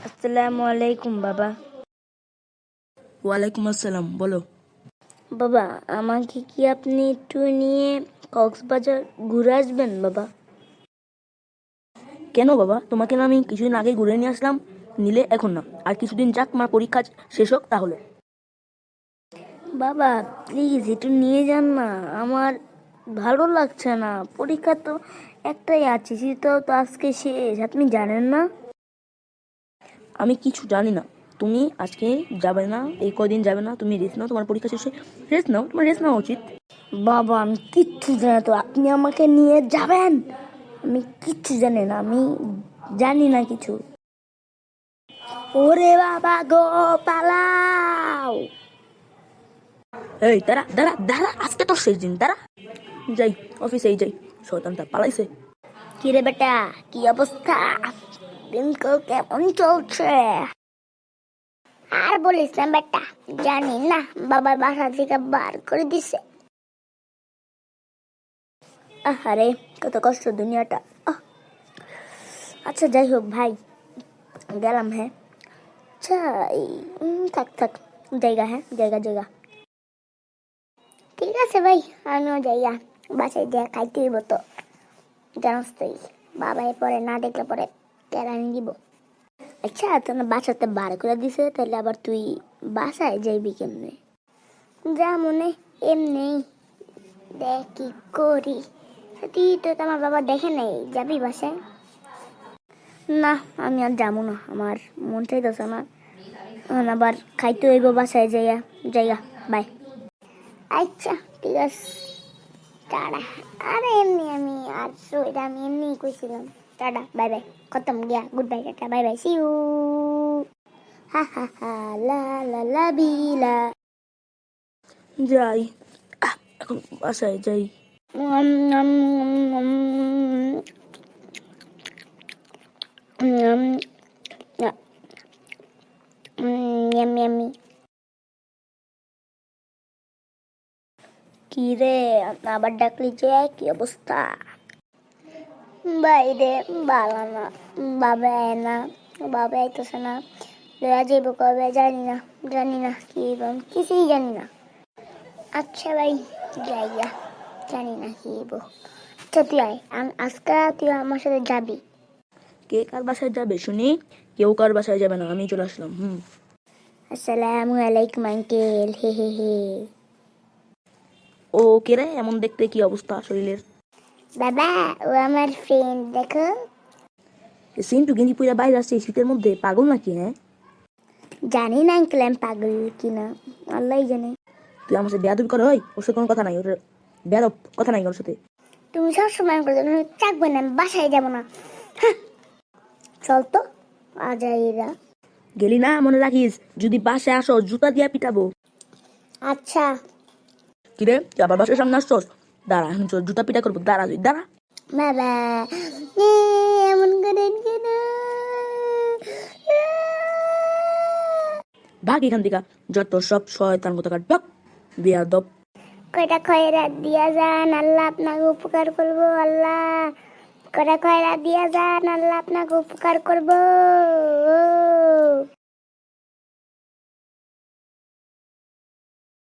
আসসালামু আলাইকুম বাবা। ওয়ালাইকুম আসসালাম, বলো। বাবা, আমাকে কি আপনি একটু নিয়ে কক্সবাজার ঘুরে আসবেন বাবা? কেন বাবা, তোমাকে না আমি কিছুদিন আগে ঘুরে নিয়ে আসলাম? নিলে এখন না, আর কিছুদিন যাক, আমার পরীক্ষা শেষ হোক তাহলে। বাবা প্লিজ একটু নিয়ে যান না, আমার ভালো লাগছে না। পরীক্ষা তো একটাই আছে, সেটাও তো আজকে শেষ, আপনি জানেন না? আমি কিছু জানি না। তুমি আজকে যাবে না, এই কদিন যাবে না, তুমি রেস্ট নাও, তোমার পরীক্ষা শেষে রেস্ট নাও, তোমার রেস্ট নেওয়া উচিত। বাবা আমি কিচ্ছু জানি না, তো আপনি আমাকে নিয়ে যাবেন? আমি কিচ্ছু জানি না, আমি জানি না কিছু। ওরে বাবা গো, পালাও! এই দাঁড়া দাঁড়া দাঁড়া, আজকে তো শেষ দিন, দাঁড়া। যাই, অফিসেই যাই। শয়তানটা পালাইছে। কিরে বেটা, কি অবস্থা? দিনকাল কেমন চলছে? আর বলিস না বেটা, জানি না বাবার বাসা থেকে বার করে দিছে। আরে কত কষ্ট দুনিয়াটা। আচ্ছা যাই হোক ভাই, গেলাম। হ্যাঁ আচ্ছা, থাক থাক, জায়গা, হ্যাঁ জায়গা জায়গা। ঠিক আছে ভাই, আমিও জায়গা। বাসায় যা খাইতে হইব তো, জানাস তুই, বাবাই পরে না দেখলে পরে কেরানি দিব। আচ্ছা তোর বাসাতে বার করে দিছে, তাহলে আবার তুই বাসায় যাইবি কেমনে? যা মনে এমনি, দেখ কি করি। তুই তো আমার বাবা দেখে নেই, যাবি বাসায়? না আমি আর যাবো না, আমার মন চাইতেছে না। আবার খাইতে হইব বাসায় যাইয়া। জায়গা, বাই। আচ্ছা ঠিক আছে, টাটা। আরে এমনি আমি আর এটা আমি এমনি কইছিলাম। টাটা, বাই বাই, খতম গিয়া, good bye, tata, bye bye, see you. হা হা হা, লা লা লা বিলা। যাই, এখন বাসায় যাই। উম, উম, উম, উম, ইয়াম্মি। কি রে, আবার ডাকলি যে? কি অবস্থা? বাইরে ভালো না, বাবা আয় না, বাবা আইতেছে না। লয়া যাইব কবে জানি না, জানি না কি কিছুই জানি না। আচ্ছা ভাই যাইয়া, জানি না কি হইব। আচ্ছা তুই আয়, আজকে তুই আমার সাথে যাবি। কে কার বাসায় যাবে শুনি? কেউ কার বাসায় যাবে না, আমি চলে আসলাম। আসসালামু আলাইকুম আঙ্কেল, হে হে হে। ও কে রে, এমন দেখতে? কি অবস্থা শরীরের? বাবা ও আমার ফ্রেন্ড, দেখো। সিন্টু গেঞ্জি পুরা বাইরে আসছে এই শীতের মধ্যে, পাগল নাকি? হ্যাঁ, জানি না আঙ্কেল আমি পাগল কিনা, আল্লাহ জানে। তুই আমার সাথে বেয়াদবি করে? হয় ওর সাথে কোনো কথা নাই, ওর বেয়াদব কথা নাই ওর সাথে। তুমি সবসময় করে চাকবে না, আমি বাসায় যাবো না। হ্যাঁ, চল তো আজাইরা। গেলি না, মনে রাখিস, যদি বাসায় আসো জুতা দিয়া পিটাবো। আচ্ছা কিরে, তুই আবার বাসার সামনে আসছস? দাঁড়া, এখন তোর জুতা পিটা করবো, দাঁড়া তুই দাঁড়া। বাবা, এমন করে কেন? ভাগ এখান থেকে, যত সব শয়তান কোথাকার, ভাগ বেয়াদব। কয়টা খয়রাত দিয়া যান, আল্লাহ আপনাকে উপকার করবো। আল্লাহ কয়টা খয়রাত দিয়া যান, আল্লাহ আপনাকে উপকার করবো।